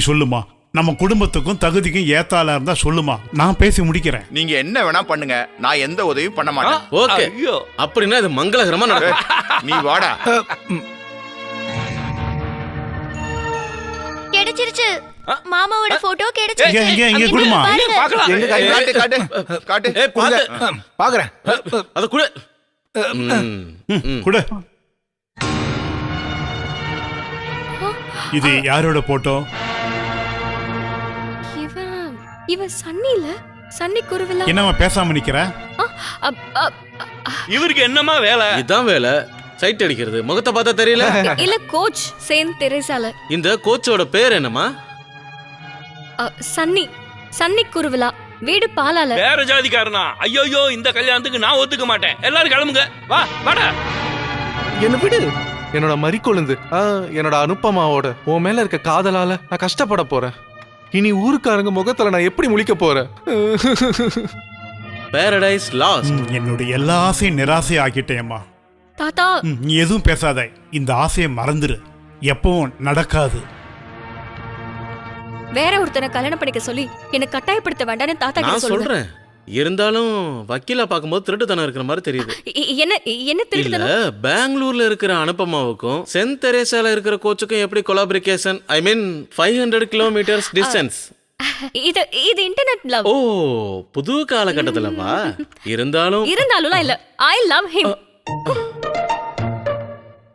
சொல்லுமா, நம்ம குடும்பத்துக்கும் தகுதிக்கும் ஏத்தாளா இருந்தா சொல்லுமா, நான் பேசி முடிக்கிறேன். நீங்க என்ன வேணா பண்ணுங்க, நான் எந்த உதவியும் பண்ண மாட்டேன். ஓகே, ஐயோ, அப்படின்னா இது மங்களகரமா நடக்கும். நீ வாடா. கிடைச்சிருச்சு. மாமாவோட போட்டோ கிடைச்சிருச்சு. இங்க, இங்க அங்க குடுமா. பாருங்க. பார்க்கலாம். எங்க கை காட்டு காட்டு காட்டு. ஏய், பாத்து. பாக்குறேன். அத குடு. குடு. இது யாரோட போட்டோ? இவன் சன்னில சன்னி குருவிலா. என்னம்மா பேசாம நிக்கிற? இவருக்கு என்னமா வேலை? இதான் வேலை, சைட் அடிக்கிறது. முகத்தை பார்த்தா தெரியல. இல்ல கோச் செயின்ட் தெரேசால. இந்த கோச்சோட பேர் என்னமா? சன்னி சன்னி குருவிலா, வீடு பாலால. வேற ஜாதிக்காரனா? ஐயோ, இந்த கல்யாணத்துக்கு நான் ஒத்துக்க மாட்டேன். எல்லாரும் கிளம்புங்க. வா வாடா. என்ன விடு. என்னோட மறிக்கொழுந்து என்னோட அனுப்பமாவோட உன் மேல இருக்க காதலால நான் கஷ்டப்பட போறேன். இனி ஊருக்காரங்க முகத்துல நான் எப்படி முழிக்க போறேன்? Paradise last. என்னுடைய எல்லா ஆசையும் நிராசை ஆக்கிட்டேம்மா. தாத்தா நீ எதுவும் பேசாத. இந்த ஆசையை மறந்துரு, எப்பவும் நடக்காது. வேற ஒருத்தனை கல்யாணம் பண்ணிக்க சொல்லி என்ன கட்டாயப்படுத்த வேண்டாம்னு தாத்தா கிட்ட நான் சொல்லுங்க. சொல்றேன். இருந்தாலும் வக்கீலா பார்க்கும்போது திருட்டுத்தனம் இருக்கிற மாதிரி தெரியுது. என்ன என்ன இல்ல, திருட்டுத்தனம்? பெங்களூர்ல இருக்கிற அனுப்பமாவுக்கும் சென்ட் தெரேசால இருக்கிற கோச்சுக்கும் எப்படி கொலாபரேஷன்? ஐ மீன் 500 கிலோமீட்டர்ஸ் டிஸ்டன்ஸ். இது இது இன்டர்நெட் லவ். ஓ, புது காலகட்டத்துலவா? இருந்தாலும் இருந்தாலும் இல்ல. I love him.